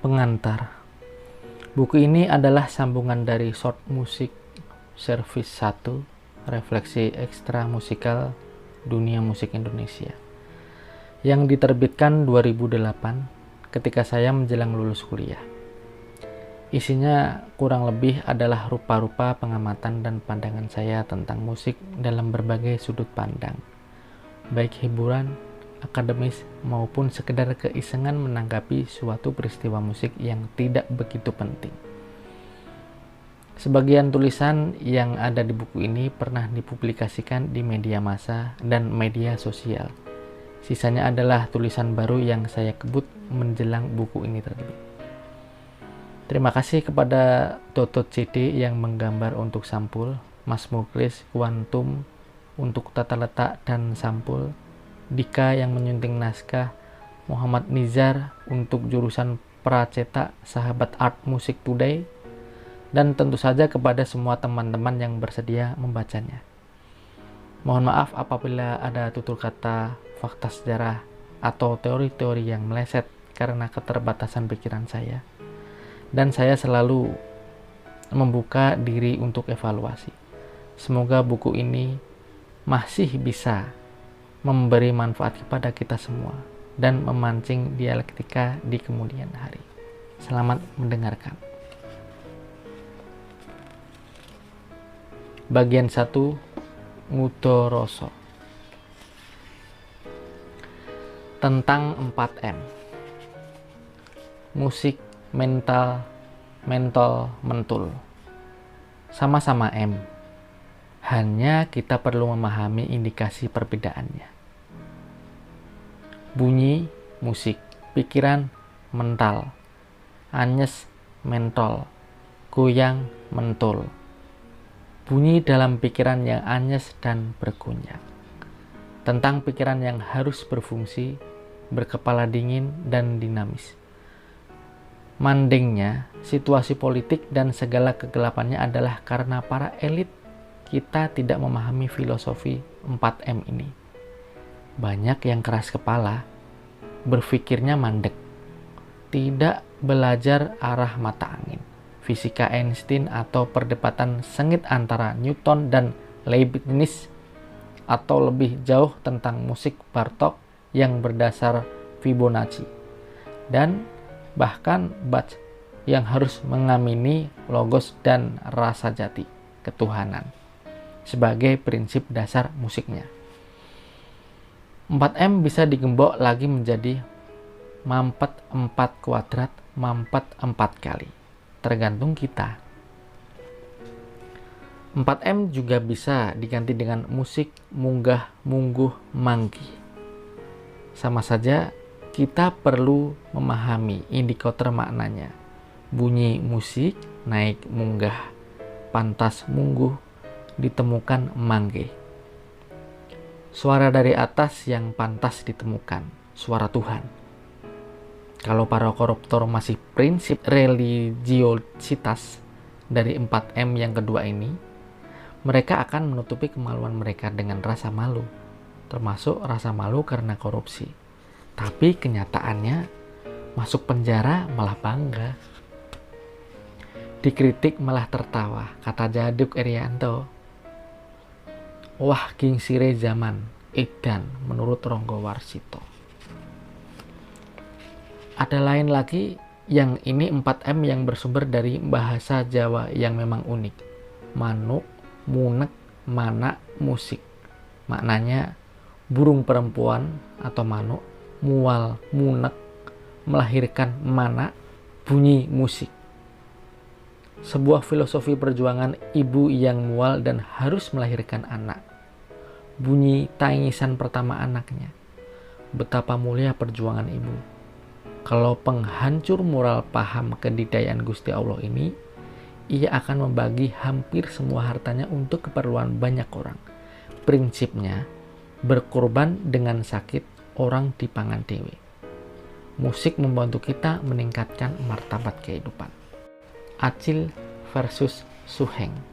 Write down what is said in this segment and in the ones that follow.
Pengantar. Buku ini adalah sambungan dari short music service 1, refleksi ekstra musikal dunia musik Indonesia, yang diterbitkan 2008 ketika saya menjelang lulus kuliah. Isinya kurang lebih adalah rupa-rupa pengamatan dan pandangan saya tentang musik dalam berbagai sudut pandang, baik hiburan, akademis, maupun sekedar keisengan menanggapi suatu peristiwa musik yang tidak begitu penting. Sebagian tulisan yang ada di buku ini pernah dipublikasikan di media massa dan media sosial. Sisanya adalah tulisan baru yang saya kebut menjelang buku ini terbit. Terima kasih kepada Toto CD yang menggambar untuk sampul, Mas Muklis Kuantum untuk tata letak dan sampul, Dika yang menyunting naskah, Muhammad Nizar untuk jurusan pracetak Sahabat Art Music Today, dan tentu saja kepada semua teman-teman yang bersedia membacanya. Mohon maaf apabila ada tutur kata, fakta sejarah, atau teori-teori yang meleset karena keterbatasan pikiran saya. Dan saya selalu membuka diri untuk evaluasi. Semoga buku ini masih bisa memberi manfaat kepada kita semua dan memancing dialektika di kemudian hari. Selamat mendengarkan. Bagian 1, Ngudoroso. Tentang 4M. Musik, mental, mentol, mentul. Sama-sama M. Hanya kita perlu memahami indikasi perbedaannya. Bunyi, musik. Pikiran, mental. Anyes, mentol. Goyang, mentul. Bunyi dalam pikiran yang anyes dan bergoyang. Tentang pikiran yang harus berfungsi, berkepala dingin dan dinamis. Mandengnya, situasi politik dan segala kegelapannya adalah karena para elit kita tidak memahami filosofi 4M ini. Banyak yang keras kepala, berpikirnya mandek, tidak belajar arah mata angin, fisika Einstein atau perdebatan sengit antara Newton dan Leibniz, atau lebih jauh tentang musik Bartok yang berdasar Fibonacci, dan bahkan Bach yang harus mengamini logos dan rasa jati, ketuhanan, sebagai prinsip dasar musiknya. 4M bisa digembok lagi menjadi mampet 4 kuadrat, mampet 4 kali. Tergantung kita. 4M juga bisa diganti dengan musik, munggah, mungguh, mangki. Sama saja, kita perlu memahami indikator maknanya. Bunyi musik, naik munggah, pantas mungguh, ditemukan mangge. Suara dari atas yang pantas ditemukan, suara Tuhan. Kalau para koruptor masih prinsip religiositas dari 4M yang kedua ini, mereka akan menutupi kemaluan mereka dengan rasa malu, termasuk rasa malu karena korupsi. Tapi kenyataannya, masuk penjara malah bangga. Dikritik malah tertawa, kata Jaduk Erianto. Wah, gingsire zaman, edan, menurut Ronggo Warsito. Ada lain lagi yang ini 4M yang bersumber dari bahasa Jawa yang memang unik. Manuk, munek, mana, musik. Maknanya burung perempuan atau manuk, mual, munek, melahirkan mana, bunyi musik. Sebuah filosofi perjuangan ibu yang mual dan harus melahirkan anak. Bunyi tangisan pertama anaknya. Betapa mulia perjuangan ibu. Kalau penghancur moral paham kedidayaan Gusti Allah ini, ia akan membagi hampir semua hartanya untuk keperluan banyak orang. Prinsipnya, berkorban dengan sakit orang dipangan dewe. Musik membantu kita meningkatkan martabat kehidupan. Acil versus Suheng.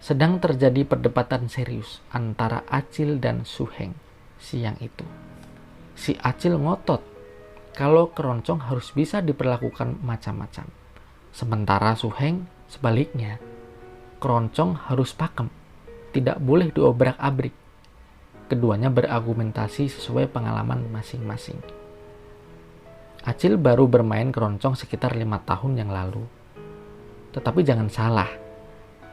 Sedang terjadi perdebatan serius antara Acil dan Suheng siang itu. Si Acil ngotot, kalau keroncong harus bisa diperlakukan macam-macam. Sementara Suheng sebaliknya, keroncong harus pakem, tidak boleh diobrak-abrik. Keduanya berargumentasi sesuai pengalaman masing-masing. Acil baru bermain keroncong sekitar 5 tahun yang lalu. Tetapi jangan salah,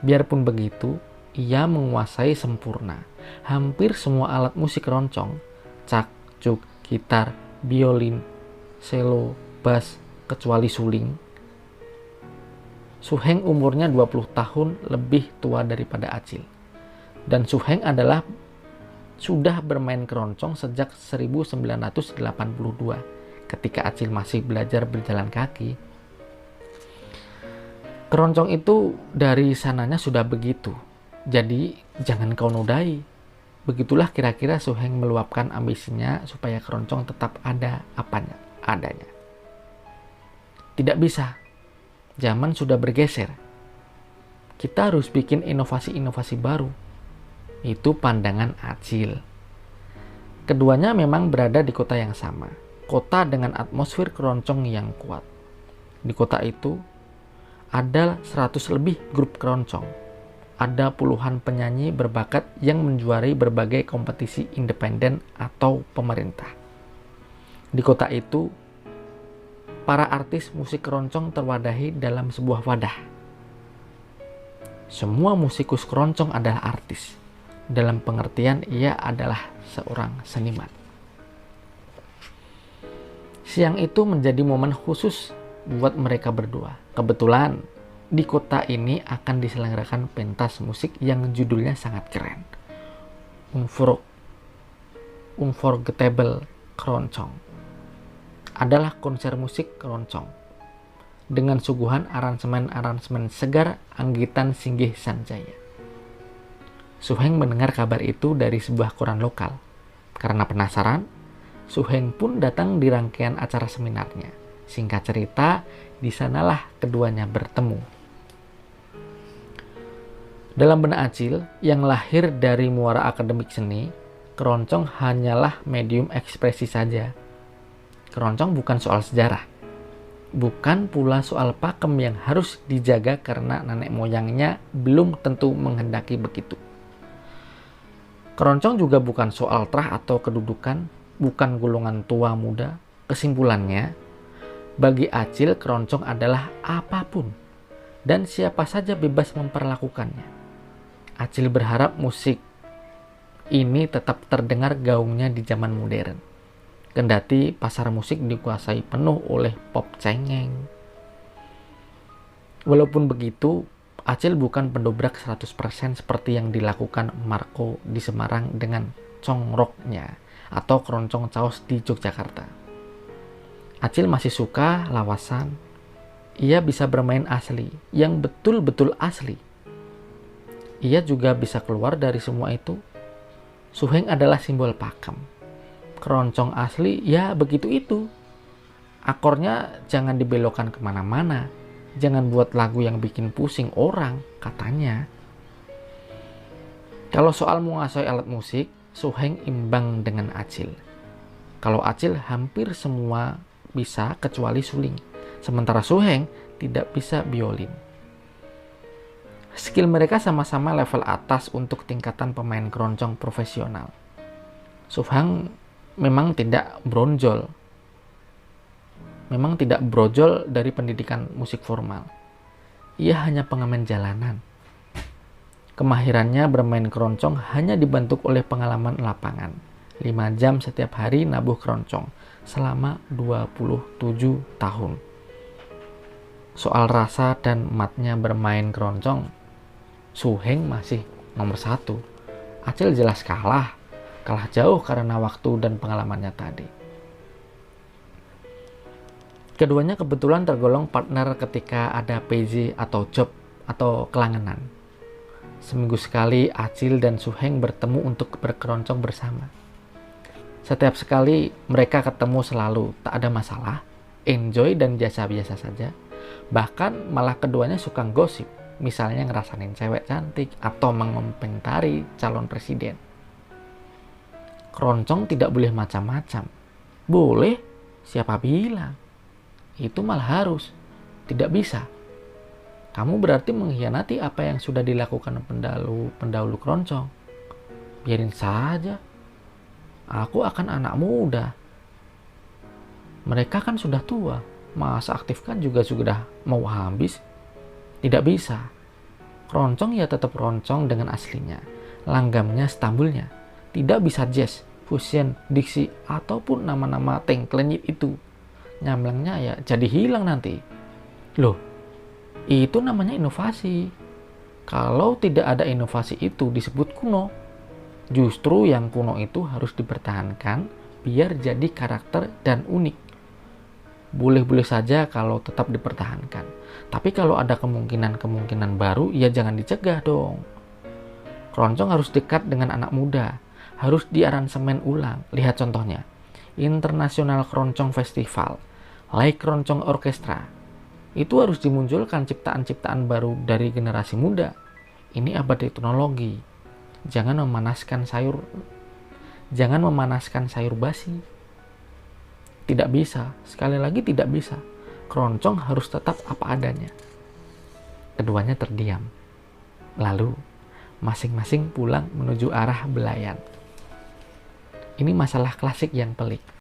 biarpun begitu, ia menguasai sempurna hampir semua alat musik keroncong, cak, cuk, gitar, biolin, cello, bass, kecuali suling. Suheng umurnya 20 tahun lebih tua daripada Acil. Dan Suheng sudah bermain keroncong sejak 1982 ketika Acil masih belajar berjalan kaki. Keroncong itu dari sananya sudah begitu, jadi jangan kau nodai. Begitulah kira-kira Suheng meluapkan ambisinya supaya keroncong tetap ada adanya. Tidak bisa, zaman sudah bergeser. Kita harus bikin inovasi-inovasi baru. Itu pandangan Acil. Keduanya memang berada di kota yang sama, kota dengan atmosfer keroncong yang kuat. Di kota itu ada 100 lebih grup keroncong. Ada puluhan penyanyi berbakat yang menjuarai berbagai kompetisi independen atau pemerintah. Di kota itu, para artis musik keroncong terwadahi dalam sebuah wadah. Semua musikus keroncong adalah artis. Dalam pengertian ia adalah seorang seniman. Siang itu menjadi momen khusus buat mereka berdua. Kebetulan di kota ini akan diselenggarakan pentas musik yang judulnya sangat keren. Unforgettable Keroncong. Adalah konser musik keroncong dengan suguhan aransemen-aransemen segar anggitan Singgih Sanjaya. Suheng mendengar kabar itu dari sebuah koran lokal. Karena penasaran, Suheng pun datang di rangkaian acara seminarnya. Singkat cerita, di sanalah keduanya bertemu. Dalam benak Acil, yang lahir dari muara akademik seni, keroncong hanyalah medium ekspresi saja. Keroncong bukan soal sejarah. Bukan pula soal pakem yang harus dijaga karena nenek moyangnya belum tentu menghendaki begitu. Keroncong juga bukan soal trah atau kedudukan, bukan golongan tua muda. Kesimpulannya, bagi Acil keroncong adalah apapun dan siapa saja bebas memperlakukannya. Acil berharap musik ini tetap terdengar gaungnya di zaman modern. Kendati pasar musik dikuasai penuh oleh pop cengeng. Walaupun begitu, Acil bukan pendobrak 100% seperti yang dilakukan Marco di Semarang dengan congroknya atau keroncong caos di Yogyakarta. Acil masih suka lawasan. Ia bisa bermain asli, yang betul-betul asli. Ia juga bisa keluar dari semua itu. Suheng adalah simbol pakem. Keroncong asli, ya begitu itu. Akornya jangan dibelokkan kemana-mana. Jangan buat lagu yang bikin pusing orang, katanya. Kalau soal menguasai alat musik, Suheng imbang dengan Acil. Kalau Acil hampir semua bisa kecuali suling. Sementara Suheng tidak bisa biolin. Skill mereka sama-sama level atas untuk tingkatan pemain keroncong profesional. Suheng memang tidak brojol dari pendidikan musik formal. Ia hanya pengamen jalanan. Kemahirannya bermain keroncong hanya dibentuk oleh pengalaman lapangan. 5 jam setiap hari nabuh keroncong selama 27 tahun. Soal rasa dan matnya bermain keroncong, Suheng masih nomor 1. Acil jelas kalah jauh karena waktu dan pengalamannya tadi. Keduanya kebetulan tergolong partner ketika ada PJ atau job atau kelangenan. Seminggu sekali Acil dan Suheng bertemu untuk berkeroncong bersama. Setiap sekali mereka ketemu selalu tak ada masalah, enjoy dan biasa-biasa saja. Bahkan malah keduanya suka gosip, misalnya ngerasain cewek cantik atau mengomentari calon presiden. Keroncong tidak boleh macam-macam. Boleh, Siapa bilang? Itu malah harus. Tidak bisa. Kamu berarti mengkhianati apa yang sudah dilakukan pendahulu keroncong. Biarin saja. Aku akan anak muda. Mereka kan sudah tua. Masa aktifkan juga sudah mau habis. Tidak bisa. Keroncong ya tetap keroncong dengan aslinya. Langgamnya, stambulnya. Tidak bisa jazz, fusion, diksi, ataupun nama-nama tengklenyit itu. Nyamlangnya ya jadi hilang nanti. Loh, itu namanya inovasi. Kalau tidak ada inovasi itu disebut kuno. Justru yang kuno itu harus dipertahankan biar jadi karakter dan unik. Boleh-boleh saja kalau tetap dipertahankan. Tapi kalau ada kemungkinan-kemungkinan baru, ya jangan dicegah dong. Keroncong harus dekat dengan anak muda. Harus diaransemen ulang. Lihat contohnya. International Keroncong Festival. Like Keroncong Orkestra. Itu harus dimunculkan ciptaan-ciptaan baru dari generasi muda. Ini abad teknologi. Jangan memanaskan sayur basi. Tidak bisa. Sekali lagi tidak bisa. Keroncong harus tetap apa adanya. Keduanya terdiam. Lalu, masing-masing pulang menuju arah belayan. Ini masalah klasik yang pelik.